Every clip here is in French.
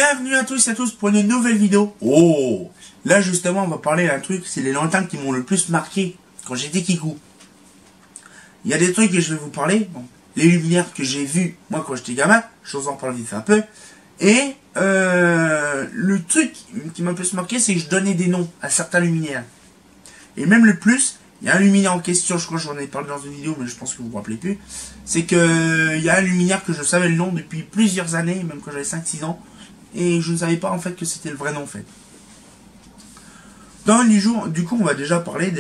Bienvenue à tous et à tous pour une nouvelle vidéo. Oh, là justement on va parler d'un truc, c'est les lanternes qui m'ont le plus marqué quand j'étais Kikou. Il y a des trucs que je vais vous parler, bon, les luminaires que j'ai vus moi quand j'étais gamin, je vous en parle vite fait un peu. Et le truc qui m'a le plus marqué, c'est que je donnais des noms à certains luminaires. Et même le plus, il y a un luminaire en question, je crois que j'en ai parlé dans une vidéo, mais je pense que vous vous rappelez plus. C'est que il y a un luminaire que je savais le nom depuis plusieurs années, même quand j'avais 5-6 ans. Et je ne savais pas en fait que c'était le vrai nom en fait. Dans les jours, du coup on va déjà parler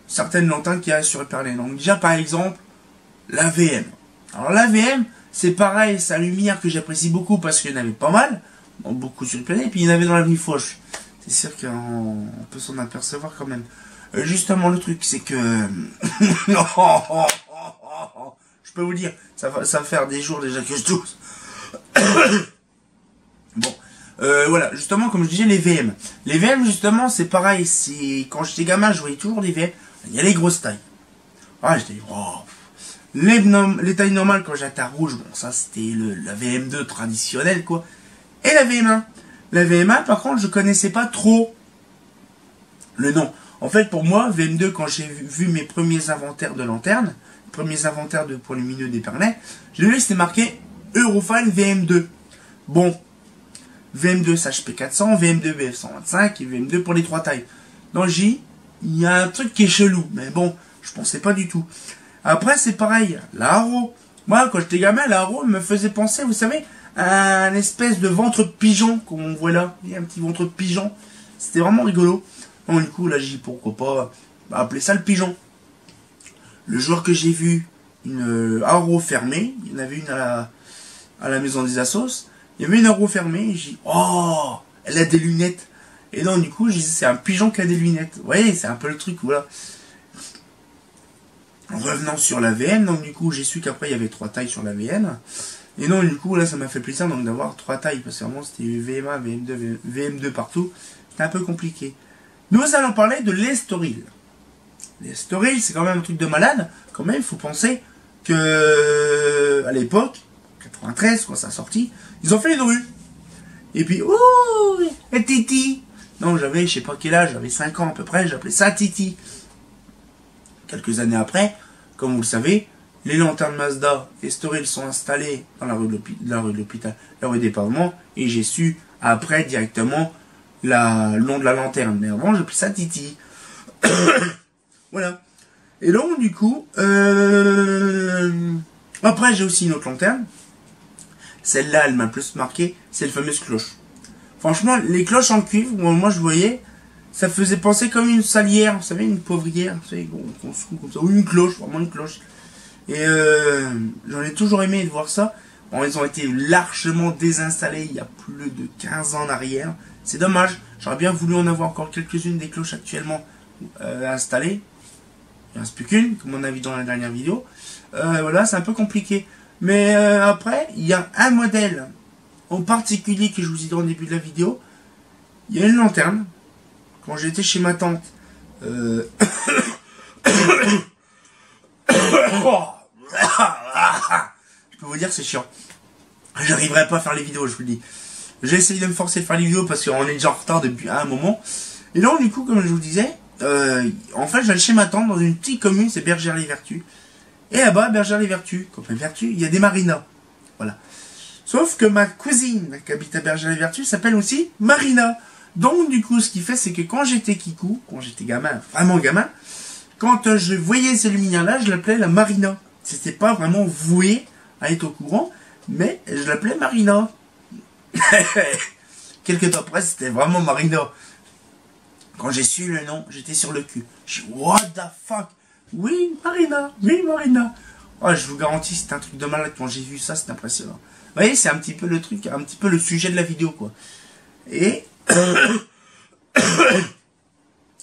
certaines lanternes qu'il y a sur Epernay. Donc déjà par exemple, la VM. Alors la VM, c'est pareil, c'est une lumière que j'apprécie beaucoup parce qu'il y en avait pas mal, donc beaucoup sur Epernay, et puis il y en avait dans l'avenue Foch. C'est sûr qu'on peut s'en apercevoir quand même. Justement le truc c'est que... je peux vous dire, ça va faire des jours déjà que je tousse. Bon, voilà, justement, comme je disais, les VM. Les VM, justement, c'est pareil. Quand j'étais gamin, je voyais toujours des VM. Il y a les grosses tailles. Ah, j'étais... Oh. Les tailles normales, quand j'étais à rouge, bon, ça, c'était la VM2 traditionnelle, quoi. Et la VM1. La VM1, par contre, je connaissais pas trop le nom. En fait, pour moi, VM2, quand j'ai vu mes premiers inventaires de lanternes, premiers inventaires de points lumineux d'Épernay, j'ai vu que c'était marqué Eurofine VM2. Bon... VM2 HP400, VM2 BF125 et VM2 pour les 3 tailles. Dans J, il y a un truc qui est chelou, mais bon, je pensais pas du tout. Après, c'est pareil, la Haro. Moi, quand j'étais gamin, la Haro me faisait penser, vous savez, à un espèce de ventre de pigeon, comme on voit là. Il y a un petit ventre de pigeon. C'était vraiment rigolo. Donc, du coup, là, j'ai dit, pourquoi pas appeler ça le pigeon. Le jour que j'ai vu une Haro fermée, il y en avait une à la maison des Assos. Il y avait une Haro fermée, et j'ai dit, oh, elle a des lunettes. Et donc, du coup, j'ai dit, c'est un pigeon qui a des lunettes. Vous voyez, c'est un peu le truc, voilà. En revenant sur la VN, donc, du coup, j'ai su qu'après, il y avait 3 tailles sur la VN. Et donc, du coup, là, ça m'a fait plaisir, donc, d'avoir 3 tailles, parce que vraiment, c'était VMA, VM2, VM2 partout. C'était un peu compliqué. Nous allons parler de l'Estoril. L'Estoril, c'est quand même un truc de malade. Quand même, il faut penser que, à l'époque, 93, quand ça a sorti, ils ont fait une rue. Et puis, ouh, la Titi. Non, j'avais, je sais pas quel âge, j'avais 5 ans à peu près, j'appelais ça Titi. Quelques années après, comme vous le savez, les lanternes Mazda Estoril sont installées dans la rue de l'hôpital, la rue des Pavements, et j'ai su après directement le nom de la lanterne. Mais avant, j'appelais ça Titi. Voilà. Et donc, du coup, après, j'ai aussi une autre lanterne. Celle-là, elle m'a plus marqué, c'est le fameuse cloche. Franchement, les cloches en cuivre, moi je voyais, ça faisait penser comme une salière, vous savez, une poivrière, vous savez, qu'on se trouve comme ça, ou une cloche, vraiment une cloche. Et j'en ai toujours aimé de voir ça. Bon, ils ont été largement désinstallés il y a plus de 15 ans en arrière. C'est dommage, j'aurais bien voulu en avoir encore quelques-unes des cloches actuellement installées. Il ne reste plus qu'une, comme on a vu dans la dernière vidéo. Voilà, c'est un peu compliqué. Mais après, il y a un modèle en particulier que je vous ai dit au début de la vidéo. Il y a une lanterne. Quand j'étais chez ma tante, je peux vous dire c'est chiant. J'arriverai pas à faire les vidéos, je vous le dis. J'ai essayé de me forcer de faire les vidéos parce qu'on est déjà en retard depuis un moment. Et donc du coup, comme je vous disais, en fait j'allais chez ma tante dans une petite commune, c'est Bergère-les-Vertus. Et là-bas, Bergère-les-Vertus, comme Vertus, il y a des marinas. Voilà. Sauf que ma cousine qui habite à Bergère-les-Vertus s'appelle aussi Marina. Donc, du coup, ce qui fait, c'est que quand j'étais Kikou, quand j'étais gamin, vraiment gamin, quand je voyais ces luminaires-là, je l'appelais la Marina. C'était pas vraiment voué à être au courant, mais je l'appelais Marina. Quelques temps après, c'était vraiment Marina. Quand j'ai su le nom, j'étais sur le cul. Je dis, what the fuck? Oui, Marina, oui, Marina. Oh, je vous garantis, c'est un truc de malade. Quand j'ai vu ça, c'est impressionnant. Vous voyez, c'est un petit peu le truc, un petit peu le sujet de la vidéo, quoi. Et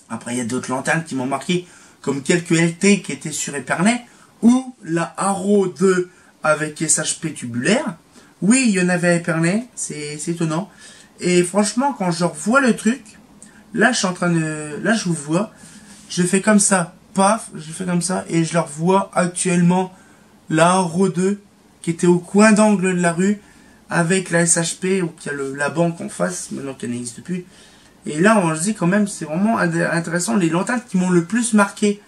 après, il y a d'autres lanternes qui m'ont marqué, comme quelques LT qui étaient sur Epernay, ou la Haro 2 avec SHP tubulaire. Oui, il y en avait à Epernay, c'est étonnant. Et franchement, quand je revois le truc, là, je suis en train de... Là, je vous vois, je fais comme ça. Paf, je fais comme ça et je leur vois actuellement la Haro 2 qui était au coin d'angle de la rue avec la SHP, ou qu'il y a la banque en face, maintenant qu'elle n'existe plus. Et là, on se dit quand même, c'est vraiment intéressant, les lanternes qui m'ont le plus marqué.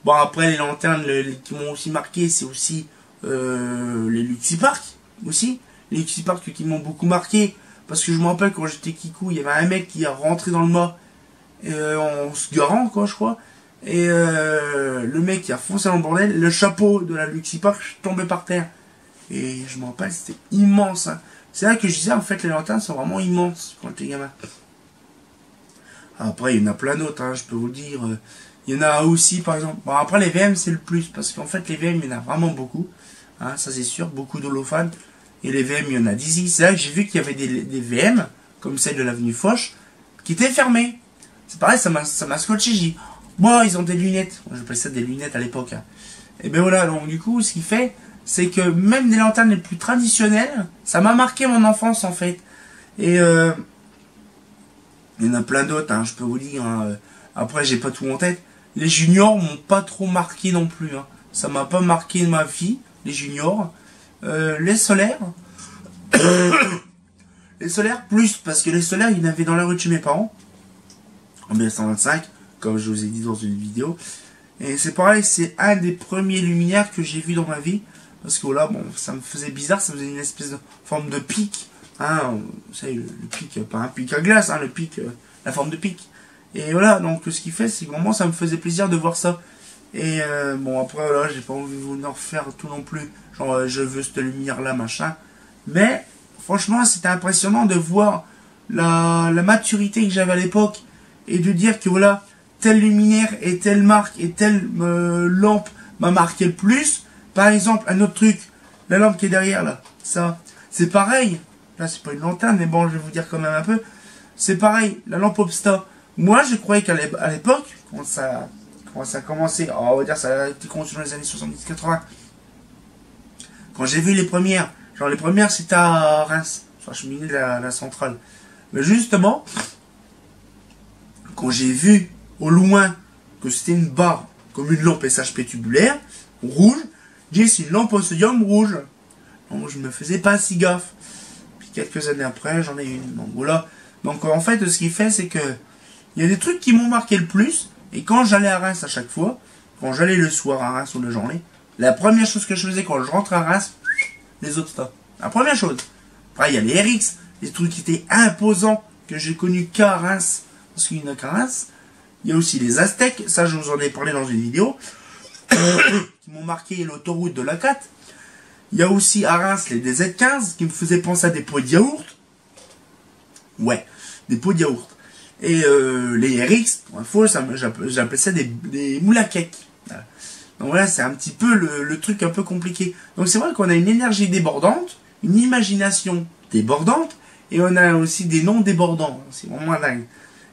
Bon, après, les lanternes qui m'ont aussi marqué, c'est aussi les Luxipark, aussi. Les Luxipark qui m'ont beaucoup marqué, parce que je me rappelle quand j'étais Kikou, il y avait un mec qui est rentré dans le mât, en se garant, quoi, je crois. Et le mec qui a foncé dans le bordel, le chapeau de la Luxipark tombait par terre. Et je me rappelle, c'était immense. Hein. C'est là que je disais, en fait, les lanternes sont vraiment immenses quand t'es gamin. Après, il y en a plein d'autres, hein, je peux vous dire. Il y en a aussi, par exemple. Bon, après, les VM, c'est le plus. Parce qu'en fait, les VM, il y en a vraiment beaucoup. Hein, ça, c'est sûr. Beaucoup d'holophanes. Et les VM, il y en a d'ici. C'est là que j'ai vu qu'il y avait des VM, comme celle de l'avenue Foch, qui étaient fermées. C'est pareil, ça m'a scotché. J'ai dit, bon, ils ont des lunettes. J'appelais ça des lunettes à l'époque. Hein. Et ben voilà, donc du coup, ce qui fait, c'est que même des lanternes les plus traditionnelles, ça m'a marqué mon enfance, en fait. Et il y en a plein d'autres, hein, je peux vous dire. Hein. Après, j'ai pas tout en tête. Les juniors m'ont pas trop marqué non plus. Hein. Ça m'a pas marqué ma vie, les juniors. Les solaires. Les solaires, plus, parce que les solaires, il y en avait dans la rue de chez mes parents. En 1925, comme je vous ai dit dans une vidéo. Et c'est pareil, c'est un des premiers luminaires que j'ai vu dans ma vie. Parce que là, bon, ça me faisait bizarre, ça faisait une espèce de forme de pic. Hein, vous savez, le pic, pas un pic à glace, hein, le pic, la forme de pic. Et voilà, donc ce qui fait, c'est que vraiment, ça me faisait plaisir de voir ça. Et bon, après, voilà, j'ai pas envie de vous en refaire tout non plus. Genre, je veux cette lumière-là, machin. Mais, franchement, c'était impressionnant de voir la maturité que j'avais à l'époque. Et de dire que voilà, telle luminaire et telle marque et telle lampe m'a marqué le plus. Par exemple, un autre truc, la lampe qui est derrière, là, ça, c'est pareil. Là, c'est pas une lanterne, mais bon, je vais vous dire quand même un peu. C'est pareil, la lampe Obsta. Moi, je croyais qu'à l'époque, quand ça a commencé, on va dire ça a été conçu dans les années 70-80, quand j'ai vu les premières, genre les premières c'était à Reims, sur la cheminée de la centrale. Mais justement, quand j'ai vu au loin que c'était une barre comme une lampe SHP tubulaire, rouge, j'ai dit c'est une lampe au sodium rouge. Donc je me faisais pas si gaffe. Puis quelques années après, j'en ai une. Donc voilà. Donc en fait, ce qui fait, c'est que il y a des trucs qui m'ont marqué le plus. Et quand j'allais à Reims à chaque fois, quand j'allais le soir à Reims ou le journée, la première chose que je faisais quand je rentre à Reims, les autres stars. La première chose. Après, il y a les RX, les trucs qui étaient imposants que j'ai connus qu'à Reims, parce qu'il n'y en a qu'à Reims. Il y a aussi les Aztèques, ça je vous en ai parlé dans une vidéo, qui m'ont marqué l'autoroute de l'A4. Il y a aussi à Reims les DZ15 qui me faisaient penser à des pots de yaourt. Ouais, des pots de yaourt. Et les RX, pour info, j'appelais ça des moules à cake. Voilà. Donc voilà, c'est un petit peu le truc un peu compliqué. Donc c'est vrai qu'on a une énergie débordante, une imagination débordante, et on a aussi des noms débordants. C'est vraiment dingue.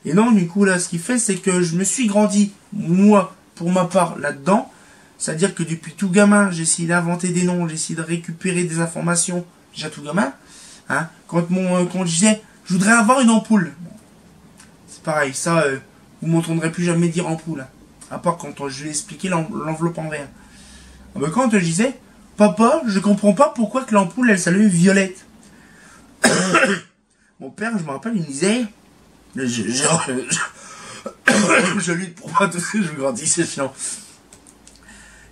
Et non, du coup, là, ce qui fait, c'est que je me suis grandi, moi, pour ma part, là-dedans. C'est-à-dire que depuis tout gamin, j'ai essayé d'inventer des noms, j'ai essayé de récupérer des informations, déjà tout gamin. Hein, quand je disais, je voudrais avoir une ampoule. C'est pareil, ça, vous m'entendrez plus jamais dire ampoule. Hein, à part quand je vais expliquer l'enveloppe en verre. Ah ben, quand je disais, papa, je comprends pas pourquoi que l'ampoule, elle s'allume violette. Mon père, je me rappelle, il me disait, je lutte pour pas tousser, je grandis, c'est chiant.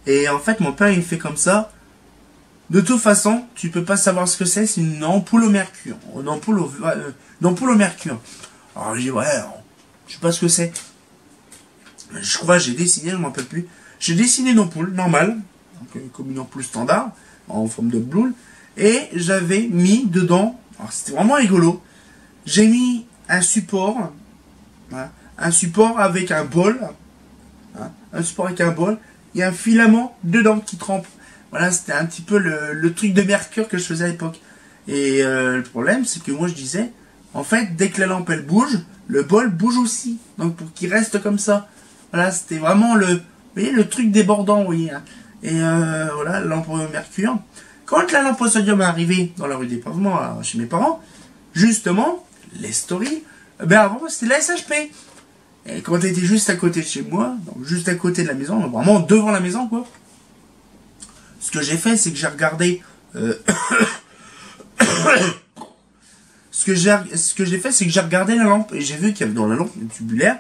Et en fait, mon père, il fait comme ça. De toute façon, tu peux pas savoir ce que c'est une ampoule au mercure. Une ampoule au mercure. Alors, j'ai dit, ouais, je sais pas ce que c'est. Je crois, j'ai dessiné, je m'en rappelle plus. J'ai dessiné une ampoule, normale, donc, comme une ampoule standard, en forme de boule. Et j'avais mis dedans, alors c'était vraiment rigolo, j'ai mis un support, hein, un support avec un bol, hein, un support avec un bol, et un filament dedans qui trempe. Voilà, c'était un petit peu le truc de mercure que je faisais à l'époque. Et le problème, c'est que moi je disais, en fait, dès que la lampe elle bouge, le bol bouge aussi. Donc pour qu'il reste comme ça. Voilà, c'était vraiment vous voyez, le truc débordant, vous voyez. Hein. Et voilà, la lampe au mercure. Quand la lampe au sodium est arrivée dans la rue des Pavements, chez mes parents, justement, les stories, ben avant c'était la SHP. Et quand elle était juste à côté de chez moi, donc juste à côté de la maison, vraiment devant la maison, quoi. Ce que j'ai fait, c'est que j'ai regardé ce que j'ai fait, c'est que j'ai regardé la lampe et j'ai vu qu'il y avait dans la lampe tubulaire,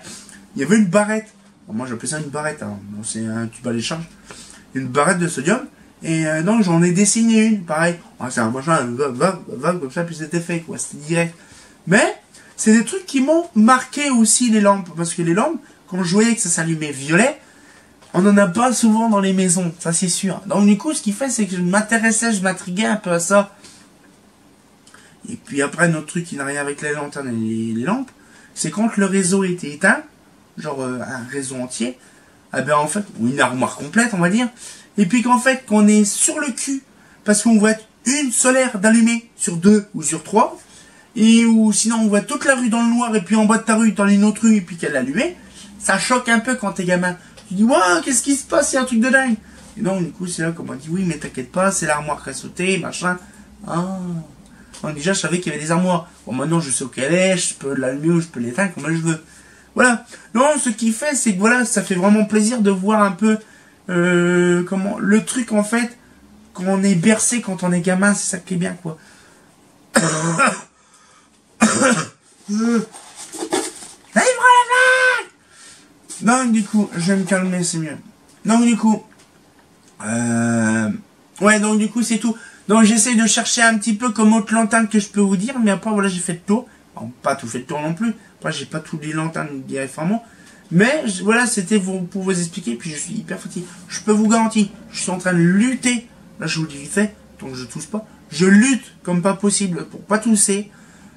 il y avait une barrette. Bon, moi j'appelle ça une barrette, hein. Bon, c'est un tube à l'échange. Une barrette de sodium. Et donc j'en ai dessiné une, pareil. Ah, c'est un machin, comme ça, puis c'était fait, quoi. C'était direct. Mais c'est des trucs qui m'ont marqué aussi, les lampes. Parce que les lampes, quand je voyais que ça s'allumait violet, on n'en a pas souvent dans les maisons, ça c'est sûr. Donc du coup, ce qui fait, c'est que je m'intéressais, je m'intriguais un peu à ça. Et puis après, un autre truc qui n'a rien avec les lanternes et les lampes, c'est quand le réseau était éteint, genre un réseau entier, eh ben en fait, ou une armoire complète, on va dire, et puis qu'en fait, qu'on est sur le cul, parce qu'on voit une solaire d'allumée sur 2 ou sur 3, et ou sinon on voit toute la rue dans le noir, et puis en bas de ta rue, t'en as une autre rue, et puis qu'elle est allumée, ça choque un peu quand t'es gamin. Tu dis, waouh, qu'est-ce qui se passe, il y a un truc de dingue. Et donc, du coup, c'est là qu'on m'a dit, oui, mais t'inquiète pas, c'est l'armoire qui a sauté, machin. Ah. Donc, déjà, je savais qu'il y avait des armoires. Bon, maintenant, je sais où qu'elle est, je peux l'allumer ou je peux l'éteindre comme je veux. Voilà. Non, ce qui fait, c'est que voilà, ça fait vraiment plaisir de voir un peu, comment, le truc, en fait, quand on est bercé, quand on est gamin, c'est ça qui est bien, quoi. Donc du coup, je vais me calmer, c'est mieux. Donc du coup, ouais, donc du coup c'est tout. Donc j'essaie de chercher un petit peu comme autre lanterne que je peux vous dire, mais après voilà, j'ai fait le tour. Bon, pas tout fait le tour non plus. Après j'ai pas tous les lanternes directement, mais voilà, c'était pour vous expliquer. Puis je suis hyper fatigué. Je peux vous garantir, je suis en train de lutter. Là je vous le dis vite fait, donc je tousse pas. Je lutte comme pas possible pour pas tousser.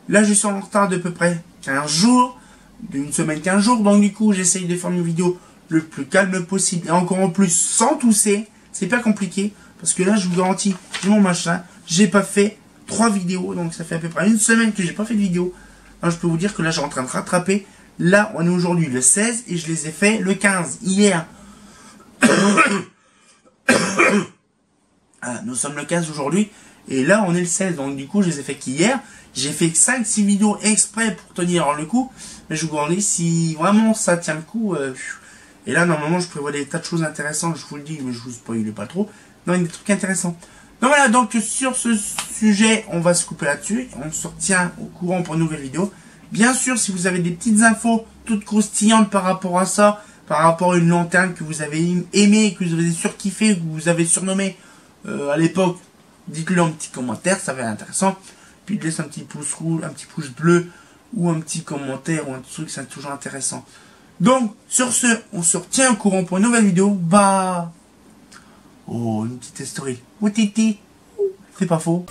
Là je suis en retard de peu près 15 jours. D'une semaine, 15 jours, donc du coup j'essaye de faire une vidéo le plus calme possible et encore en plus sans tousser. C'est pas compliqué parce que là je vous garantis, j'ai mon machin, j'ai pas fait 3 vidéos, donc ça fait à peu près une semaine que j'ai pas fait de vidéo. Alors, je peux vous dire que là j'ai en train de rattraper. Là on est aujourd'hui le 16 et je les ai fait le 15 hier. Ah, nous sommes le 15 aujourd'hui et là on est le 16, donc du coup je les ai fait qu'hier. J'ai fait 5-6 vidéos exprès pour tenir le coup. Mais je vous garantis, si vraiment ça tient le coup, et là normalement je prévois des tas de choses intéressantes, je vous le dis, mais je vous spoile pas trop. Non, il y a des trucs intéressants. Donc voilà, donc sur ce sujet, on va se couper là-dessus. On se retient au courant pour une nouvelle vidéo. Bien sûr, si vous avez des petites infos toutes croustillantes par rapport à ça, par rapport à une lanterne que vous avez aimée, que vous avez surkiffé, que vous avez surnommé à l'époque, dites-le en petit commentaire, ça va être intéressant. Puis laisse un petit pouce rouge, un petit pouce bleu, ou un petit commentaire, ou un truc, c'est toujours intéressant. Donc, sur ce, on se retient au courant pour une nouvelle vidéo. Bah, oh, une petite story. Ou titi, c'est pas faux.